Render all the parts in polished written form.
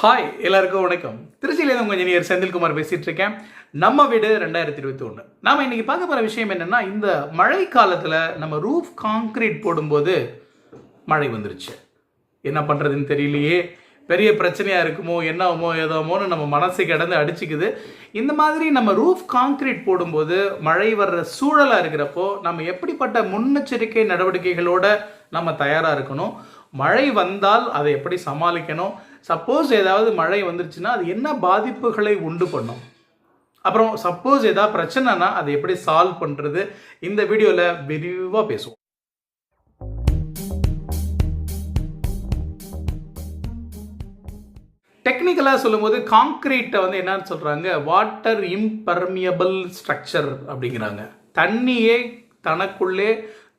Hi எல்லாருக்கும் வணக்கம். திருச்சியிலேருந்து உங்கள் இன்ஜினியர் செந்தில்குமார் பேசிகிட்டு இருக்கேன். நம்ம வீடு 2021. நாம் இன்றைக்கி பார்க்க போகிற விஷயம் என்னென்னா, இந்த மழை காலத்தில் நம்ம ரூஃப் காங்க்ரீட் போடும்போது மழை வந்துருச்சு. என்ன பண்ணுறதுன்னு தெரியலையே, பெரிய பிரச்சனையாக இருக்குமோ என்னமோ ஏதோமோன்னு நம்ம மனசு கிடந்து அடிச்சுக்குது. இந்த மாதிரி நம்ம ரூஃப் காங்க்ரீட் போடும்போது மழை வர்ற சூழலாக இருக்கிறப்போ நம்ம எப்படிப்பட்ட முன்னெச்சரிக்கை நடவடிக்கைகளோடு நம்ம தயாராக இருக்கணும், மழை வந்தால் அதை எப்படி சமாளிக்கணும், சப்போஸ் ஏதாவது மழை வந்துருச்சுன்னா அது என்ன பாதிப்புகளை உண்டு பண்ணும், அப்புறம் சப்போஸ் ஏதாவது பிரச்சனைனா அதை எப்படி சால்வ் பண்ணுறது, இந்த வீடியோவில் விரிவாக பேசுவோம். டெக்னிக்கலாக சொல்லும்போது காங்க்ரீட்டை வந்து என்னன்னு சொல்கிறாங்க, வாட்டர் இம்பர்மியபிள் ஸ்ட்ரக்சர் அப்படிங்கிறாங்க. தண்ணியே தனக்குள்ளே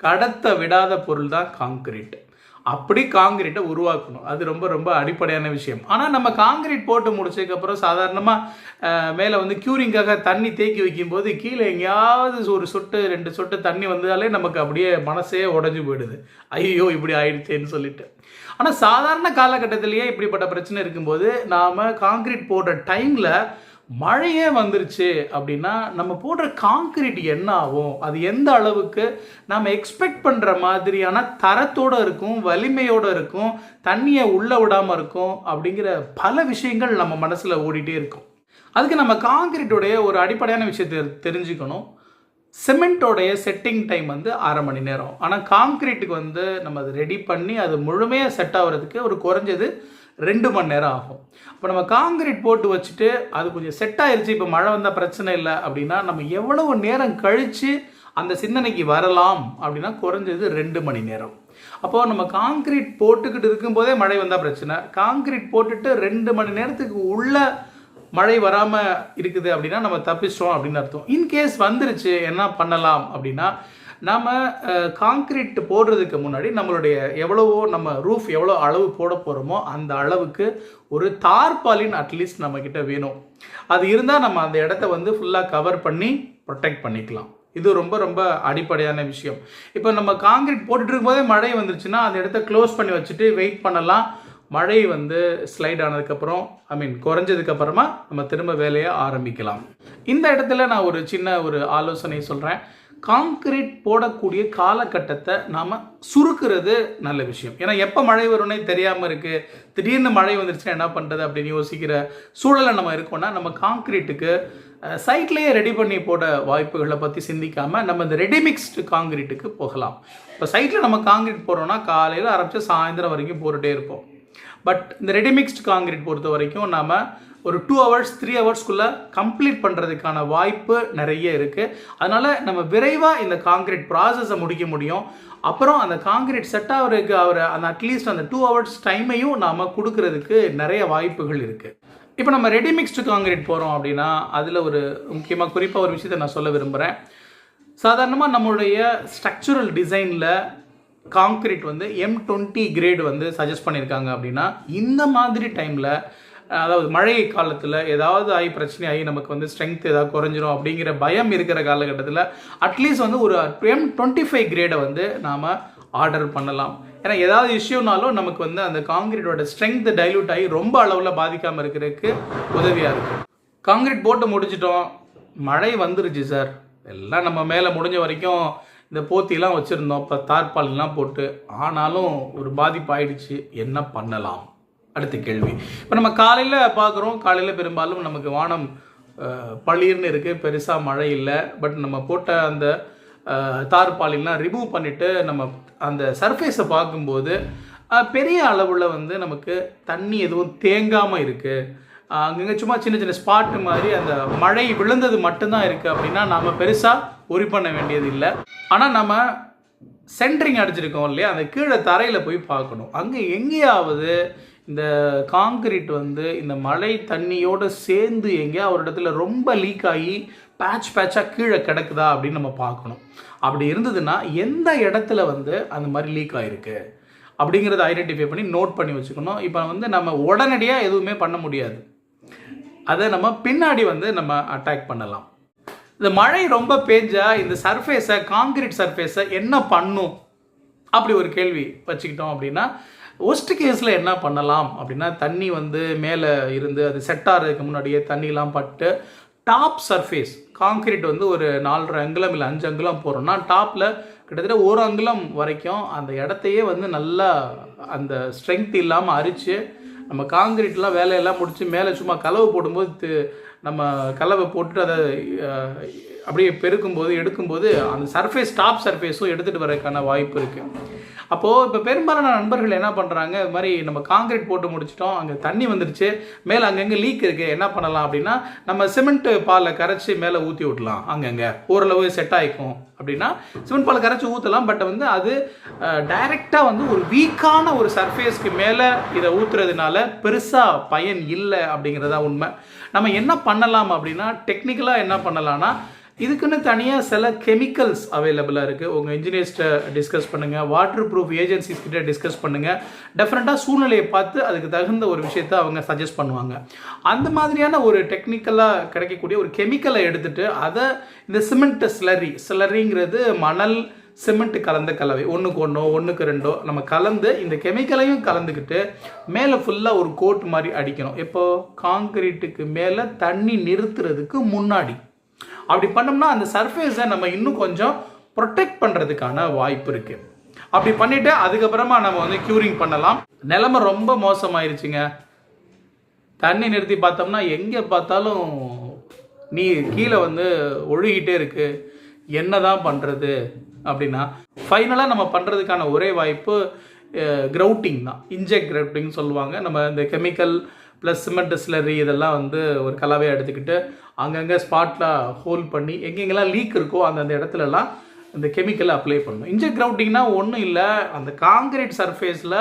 கடத்த விடாத பொருள் தான் காங்க்ரீட். அப்படி காங்கிரீட்டை உருவாக்கணும், அது ரொம்ப ரொம்ப அடிப்படையான விஷயம். ஆனால் நம்ம காங்கிரீட் போட்டு முடிச்சதுக்கப்புறம் சாதாரணமாக மேலே வந்து க்யூரிங்காக தண்ணி தேக்கி வைக்கும்போது கீழே எங்கேயாவது ஒரு சொட்டு 2 சொட்டு தண்ணி வந்தாலே நமக்கு அப்படியே மனசே உடஞ்சி போயிடுது, ஐயோ இப்படி ஆயிடுச்சேன்னு சொல்லிட்டு. ஆனால் சாதாரண காலகட்டத்திலேயே இப்படிப்பட்ட பிரச்சனை இருக்கும்போது நாம் காங்கிரீட் போடுற டைமில் மழையே வந்துருச்சு அப்படின்னா நம்ம போடுற காங்கிரீட் என்ன ஆகும், அது எந்த அளவுக்கு நம்ம எக்ஸ்பெக்ட் பண்ணுற மாதிரியான தரத்தோடு இருக்கும், வலிமையோடு இருக்கும், தண்ணியை உள்ளே விடாமல் இருக்கும் அப்படிங்கிற பல விஷயங்கள் நம்ம மனசில் ஓடிட்டே இருக்கும். அதுக்கு நம்ம காங்கிரீட்டோடைய ஒரு அடிப்படையான விஷயத்தை தெரிஞ்சுக்கணும். சிமெண்ட்டோடைய செட்டிங் டைம் வந்து 1/2 மணி நேரம். ஆனால் காங்கிரீட்டுக்கு வந்து நம்ம அதை ரெடி பண்ணி அது முழுமையாக செட் ஆகிறதுக்கு ஒரு குறைஞ்சது 2 மணி நேரம் ஆகும். இப்போ நம்ம காங்கிரீட் போட்டு வச்சுட்டு அது கொஞ்சம் செட் ஆயிடுச்சு, இப்போ மழை வந்தால் பிரச்சனை இல்லை அப்படின்னா நம்ம எவ்வளவு நேரம் கழித்து அந்த சிந்தனைக்கு வரலாம் அப்படின்னா குறைஞ்சது 2 மணி நேரம். அப்போது நம்ம காங்கிரீட் போட்டுக்கிட்டு இருக்கும்போதே மழை வந்தால் பிரச்சனை, காங்கிரீட் போட்டுட்டு 2 மணி நேரத்துக்கு உள்ள மழை வராமல் இருக்குது அப்படின்னா நம்ம தப்பிச்சிட்டோம் அப்படின்னு அர்த்தம். இன்கேஸ் வந்துருச்சு என்ன பண்ணலாம் அப்படின்னா, நம்ம காங்க்ரீட் போடுறதுக்கு முன்னாடி நம்மளுடைய எவ்வளவோ நம்ம ரூஃப் எவ்வளோ அளவு போட போகிறோமோ அந்த அளவுக்கு ஒரு தார்பாலின் அட்லீஸ்ட் நம்மக்கிட்ட வேணும். அது இருந்தால் நம்ம அந்த இடத்த வந்து ஃபுல்லாக கவர் பண்ணி ப்ரொடெக்ட் பண்ணிக்கலாம். இது ரொம்ப ரொம்ப அடிப்படையான விஷயம். இப்போ நம்ம காங்க்ரீட் போட்டுட்டு இருக்கும்போதே மழை வந்துருச்சுன்னா அந்த இடத்த க்ளோஸ் பண்ணி வச்சுட்டு வெயிட் பண்ணலாம். மழை வந்து ஸ்லைட் ஆனதுக்கப்புறம் குறைஞ்சதுக்கப்புறமா நம்ம திரும்ப வேலையை ஆரம்பிக்கலாம். இந்த இடத்துல நான் ஒரு சின்ன ஆலோசனை சொல்கிறேன். காங்க்ரீட் போடக்கூடிய காலகட்டத்தை நாம் சுருக்கிறது நல்ல விஷயம். ஏன்னா எப்போ மழை வரும்னே தெரியாமல் இருக்குது, திடீர்னு மழை வந்துருச்சுன்னா என்ன பண்ணுறது அப்படின்னு யோசிக்கிற சூழலை நம்ம இருக்கோம்னா, நம்ம காங்க்ரீட்டுக்கு சைட்லேயே ரெடி பண்ணி போட வாய்ப்புகளை பற்றி சிந்திக்காமல் நம்ம இந்த ரெடிமிக்ஸ்டு காங்க்ரீட்டுக்கு போகலாம். இப்போ சைட்டில் நம்ம காங்க்ரீட் போடுறோன்னா காலையில் ஆரம்பித்து சாயந்தரம் வரைக்கும் போட்டுகிட்டே இருப்போம். பட் இந்த ரெடிமிக்ஸ்டு காங்க்ரீட் பொறுத்த வரைக்கும் நாம் ஒரு 2 hours 3 hours கம்ப்ளீட் பண்ணுறதுக்கான வாய்ப்பு நிறைய இருக்குது. அதனால் நம்ம விரைவாக இந்த காங்க்ரீட் ப்ராசஸை முடிக்க முடியும். அப்புறம் அந்த காங்க்ரீட் செட் ஆகிறதுக்கு அந்த அட்லீஸ்ட் அந்த 2 hours டைமையும் நாம் கொடுக்கறதுக்கு நிறைய வாய்ப்புகள் இருக்குது. இப்போ நம்ம ரெடிமிக்ஸ்டு காங்க்ரீட் போகிறோம் அப்படின்னா அதில் ஒரு முக்கியமாக குறிப்பாக ஒரு விஷயத்தை நான் சொல்ல விரும்புகிறேன். சாதாரணமாக நம்மளுடைய ஸ்ட்ரக்சுரல் டிசைனில் காங்க்ரீட் வந்து M20 கிரேடு வந்து சஜஸ்ட் பண்ணியிருக்காங்க. அப்படின்னா இந்த மாதிரி டைமில், அதாவது மழை காலத்தில் ஏதாவது பிரச்சனை ஆகி நமக்கு வந்து ஸ்ட்ரென்த் ஏதாவது குறைஞ்சிரும் அப்படிங்கிற பயம் இருக்கிற காலகட்டத்தில் அட்லீஸ்ட் வந்து ஒரு M25 கிரேடை வந்து நாம் ஆர்டர் பண்ணலாம். ஏன்னா ஏதாவது இஷ்யூனாலும் நமக்கு வந்து அந்த காங்கிரீட்டோட ஸ்ட்ரென்த் டைல்யூட் ஆகி ரொம்ப அளவில் பாதிக்காமல் இருக்கிறதுக்கு உதவியாக இருக்கும். காங்கிரீட் போட்டு முடிச்சிட்டோம், மழை வந்துருச்சு சார், எல்லாம் நம்ம மேலே முடிஞ்ச வரைக்கும் இந்த போத்திலாம் வச்சுருந்தோம், இப்போ தார்பால்லாம் போட்டு, ஆனாலும் ஒரு பாதிப்பு ஆயிடுச்சு, என்ன பண்ணலாம்? அடுத்த கேள்வி. இப்போ நம்ம காலையில் பார்க்குறோம், காலையில் பெரும்பாலும் நமக்கு வானம் பளிர்னு இருக்குது, பெருசாக மழை இல்லை. பட் நம்ம போட்ட அந்த தார்பாலின்லாம் ரிமூவ் பண்ணிவிட்டு நம்ம அந்த சர்ஃபேஸை பார்க்கும்போது பெரிய அளவில் வந்து நமக்கு தண்ணி எதுவும் தேங்காமல் இருக்குது. அங்கங்கே சும்மா சின்ன சின்ன ஸ்பாட்டு மாதிரி அந்த மழை விழுந்தது மட்டும்தான் இருக்குது. அப்படின்னா நாம் பெருசாக ஒரி பண்ண வேண்டியது இல்லை. ஆனால் நம்ம சென்ட்ரிங் அடிச்சிருக்கோம் இல்லையா, அந்த கீழே தரையில் போய் பார்க்கணும். அங்கே எங்கேயாவது இந்த காங்க்ரீட் வந்து இந்த மழை தண்ணியோடு சேர்ந்து எங்கேயா ஒரு இடத்துல ரொம்ப லீக் ஆகி பேட்சாக கீழே கிடக்குதா அப்படின்னு நம்ம பார்க்கணும். அப்படி இருந்ததுன்னா எந்த இடத்துல வந்து அந்த மாதிரி லீக் ஆகிருக்கு அப்படிங்கிறத ஐடென்டிஃபை பண்ணி நோட் பண்ணி வச்சுக்கணும். இப்போ வந்து நம்ம உடனடியாக எதுவுமே பண்ண முடியாது, அதை நம்ம பின்னாடி வந்து நம்ம அட்டாக் பண்ணலாம். இந்த மழை ரொம்ப பெஞ்சா இந்த சர்ஃபேஸை, காங்கிரீட் சர்ஃபேஸை என்ன பண்ணும் அப்படி ஒரு கேள்வி வச்சுக்கிட்டோம் அப்படின்னா, ஒஸ்ட் கேஸில் என்ன பண்ணலாம் அப்படின்னா, தண்ணி வந்து மேலே இருந்து அது செட் ஆகிறதுக்கு முன்னாடியே தண்ணிலாம் பட்டு டாப் சர்ஃபேஸ் காங்க்ரீட் வந்து ஒரு 4.5 அங்குலம் இல்லை 5 அங்குலம் போகிறோம்னா டாப்பில் கிட்டத்தட்ட 1 அங்குலம் வரைக்கும் அந்த இடத்தையே வந்து நல்லா அந்த ஸ்ட்ரென்த் இல்லாமல் அரித்து நம்ம காங்கிரீட்லாம் வேலையெல்லாம் முடித்து மேலே சும்மா கலவை போடும்போது நம்ம கலவை போட்டுட்டு அதை அப்படியே பெருக்கும்போது எடுக்கும்போது அந்த சர்ஃபேஸ் டாப் சர்ஃபேஸும் எடுத்துகிட்டு வரதுக்கான வாய்ப்பு இருக்குது. அப்போது இப்போ பெரும்பாலான நண்பர்கள் என்ன பண்ணுறாங்க, இது மாதிரி நம்ம காங்கிரீட் போட்டு முடிச்சிட்டோம், அங்கே தண்ணி வந்துருச்சு, மேலே அங்கங்கே லீக் இருக்குது, என்ன பண்ணலாம் அப்படின்னா நம்ம சிமெண்ட்டு பாலை கரைச்சி மேலே ஊற்றி விடலாம், அங்கங்கே ஓரளவு செட் ஆகிக்கும் அப்படின்னா சிமெண்ட் பாலை கரைச்சி ஊற்றலாம். பட் வந்து அது டைரெக்டாக வந்து ஒரு வீக்கான ஒரு சர்ஃபேஸ்க்கு மேலே இதை ஊற்றுறதுனால பெருசாக பயன் இல்லை அப்படிங்கிறதா உண்மை. நம்ம என்ன பண்ணலாம் அப்படின்னா, டெக்னிக்கலாக என்ன பண்ணலான்னா, இதுக்குன்னு தனியாக சில கெமிக்கல்ஸ் அவைலபிளாக இருக்குது. உங்கள் இன்ஜினியர்ஸ்ட்டை டிஸ்கஸ் பண்ணுங்கள், வாட்டர் ப்ரூஃப் ஏஜென்சிஸ் கிட்டே டிஸ்கஸ் பண்ணுங்கள். டெஃபினட்டாக சூழ்நிலையை பார்த்து அதுக்கு தகுந்த ஒரு விஷயத்தை அவங்க சஜஸ்ட் பண்ணுவாங்க. அந்த மாதிரியான ஒரு டெக்னிக்கலாக கிடைக்கக்கூடிய ஒரு கெமிக்கலை எடுத்துகிட்டு அதை இந்த சிமெண்ட் ஸ்லரிங்கிறது மணல் சிமெண்ட் கலந்த கலவை, 1:1 1:2 நம்ம கலந்து இந்த கெமிக்கலையும் கலந்துக்கிட்டு மேலே ஃபுல்லாக ஒரு கோட் மாதிரி அடிக்கணும். இப்போது காங்கிரீட்டுக்கு மேலே தண்ணி நிறுத்துறதுக்கு முன்னாடி அப்படி பண்ணோம்னா அந்த சர்ஃபேஸை நம்ம இன்னும் கொஞ்சம் ப்ரொடெக்ட் பண்ணுறதுக்கான வாய்ப்பு இருக்குது. அப்படி பண்ணிவிட்டு அதுக்கப்புறமா நம்ம வந்து க்யூரிங் பண்ணலாம். நிலைமை ரொம்ப மோசமாயிருச்சுங்க, தண்ணி நிறுத்தி பார்த்தோம்னா எங்கே பார்த்தாலும் நீர் கீழே வந்து ஒழுகிட்டே இருக்குது, என்ன தான் பண்ணுறது அப்படின்னா ஃபைனலாக நம்ம பண்ணுறதுக்கான ஒரே வாய்ப்பு கிரவுட்டிங் தான். இன்ஜெக்ட் கிரவுட்டிங் சொல்லுவாங்க. நம்ம இந்த கெமிக்கல் ப்ளஸ் சிமெண்ட் ஸ்லரி இதெல்லாம் வந்து ஒரு கலவையை எடுத்துக்கிட்டு அங்கங்கே ஸ்பாட்டில் ஹோல் பண்ணி எங்கெங்கெல்லாம் லீக் இருக்கோ அந்தந்த இடத்துலலாம் இந்த கெமிக்கலை அப்ளை பண்ணணும். இன்ஜெக்ட் கிரவுட்டிங்னா ஒன்றும் இல்லை, அந்த காங்கிரீட் சர்ஃபேஸில்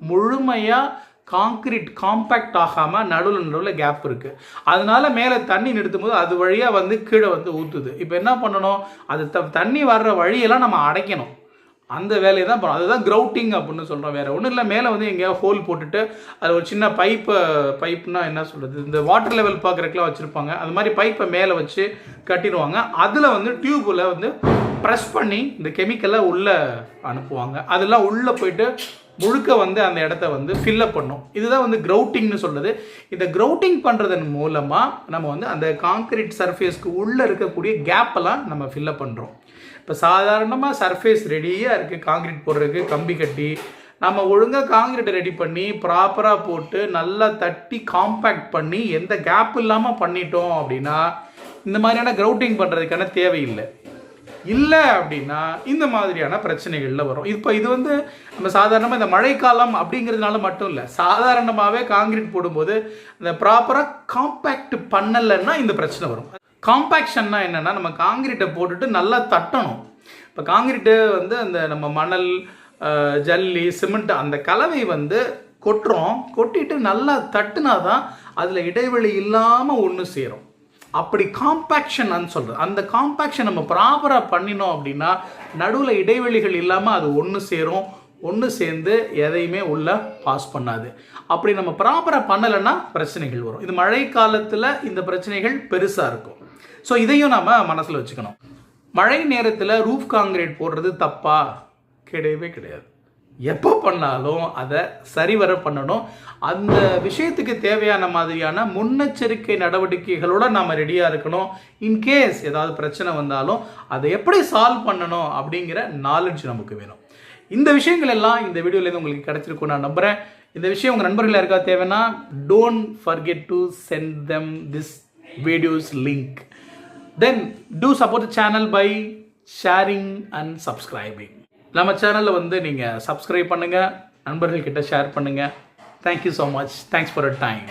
முழுமையாக காங்கிரீட் காம்பேக்ட் ஆகாமல் நடுவில் கேப் இருக்குது. அதனால மேலே தண்ணி நிறுத்தும் போது அது வழியாக வந்து கீழே வந்து ஊற்றுது. இப்போ என்ன பண்ணணும், அது தண்ணி வர்ற வழியெல்லாம் நம்ம அடைக்கணும். அந்த வேலையை தான் பண்ணணும். அதுதான் கிரவுட்டிங் அப்படின்னு சொல்கிறோம். வேறு ஒன்றும் இல்லை, மேலே வந்து எங்கேயாவது ஹோல் போட்டுட்டு அது ஒரு சின்ன பைப்புனா என்ன சொல்கிறது, இந்த வாட்டர் லெவல் பார்க்குறதுக்குலாம் வச்சுருப்பாங்க, அது மாதிரி பைப்பை மேலே வச்சு கட்டிடுவாங்க. அதில் வந்து டியூப்பில் வந்து ப்ரெஸ் பண்ணி இந்த கெமிக்கலை உள்ளே அனுப்புவாங்க. அதெல்லாம் உள்ளே போயிட்டு முழுக்க வந்து அந்த இடத்த வந்து ஃபில்லப் பண்ணும். இதுதான் வந்து கிரவுட்டிங்னு சொல்கிறது. இந்த கிரவுட்டிங் பண்ணுறதன் மூலமாக நம்ம வந்து அந்த காங்கிரீட் சர்ஃபேஸ்க்கு உள்ளே இருக்கக்கூடிய கேப்பெல்லாம் நம்ம ஃபில்லப் பண்ணுறோம். இப்போ சாதாரணமாக சர்ஃபேஸ் ரெடியாக இருக்குது, காங்கிரீட் போடுறதுக்கு கம்பி கட்டி நம்ம ஒழுங்காக காங்கிரீட்டை ரெடி பண்ணி ப்ராப்பராக போட்டு நல்லா தட்டி காம்பேக்ட் பண்ணி எந்த கேப் இல்லாமல் பண்ணிட்டோம் அப்படின்னா இந்த மாதிரியான கிரவுட்டிங் பண்ணுறதுக்கான தேவையில்லை. இல்லை அப்படின்னா இந்த மாதிரியான பிரச்சனைகளில் வரும். இப்போ இது வந்து நம்ம சாதாரணமாக இந்த மழைக்காலம் அப்படிங்கிறதுனால மட்டும் இல்லை, சாதாரணமாகவே காங்கிரீட் போடும்போது இந்த ப்ராப்பராக காம்பேக்ட் பண்ணலைன்னா இந்த பிரச்சனை வரும். காம்பேக்ஷன்னா என்னென்னா, நம்ம காங்கிரீட்டை போட்டுட்டு நல்லா தட்டணும். இப்போ காங்கிரீட்டு வந்து அந்த நம்ம மணல் ஜல்லி சிமெண்ட் அந்த கலவை வந்து கொட்டிட்டு நல்லா தட்டுனா தான் அதில் இடைவெளி இல்லாமல் ஒன்று சேரும். அப்படி காம்பேக்ஷன் சொல்கிறது. அந்த காம்பேக்ஷன் நம்ம ப்ராப்பராக பண்ணினோம் அப்படின்னா நடுவில் இடைவெளிகள் இல்லாமல் அது ஒன்று சேர்ந்து எதையுமே உள்ளே பாஸ் பண்ணாது. அப்படி நம்ம ப்ராப்பராக பண்ணலைன்னா பிரச்சனைகள் வரும். இது மழை காலத்தில் இந்த பிரச்சனைகள் பெருசாக இருக்கும். ஸோ இதையும் நம்ம மனசில் வச்சுக்கணும். மழை நேரத்தில் ரூஃப் காங்கிரீட் போடுறது தப்பா? கிடையவே கிடையாது. எப்போ பண்ணாலும் அதை சரிவர பண்ணணும். அந்த விஷயத்துக்கு தேவையான மாதிரியான முன்னெச்சரிக்கை நடவடிக்கைகளோடு நாம் ரெடியாக இருக்கணும். இன்கேஸ் ஏதாவது பிரச்சனை வந்தாலும் அதை எப்படி சால்வ் பண்ணணும் அப்படிங்கிற நாலேஜ் நமக்கு வேணும். இந்த விஷயங்கள் எல்லாம் இந்த வீடியோலேருந்து உங்களுக்கு கிடைச்சிருக்கும் நான் நம்புகிறேன். இந்த விஷயம் உங்கள் நண்பர்கள் யாருக்கா தேவைன்னா don't forget to send them this videos link. Then do support the channel by sharing and subscribing. நம்ம சேனலில் வந்து நீங்கள் சப்ஸ்கிரைப் பண்ணுங்கள், நண்பர்கள்கிட்ட ஷேர் பண்ணுங்கள். Thank you so much. Thanks for your time.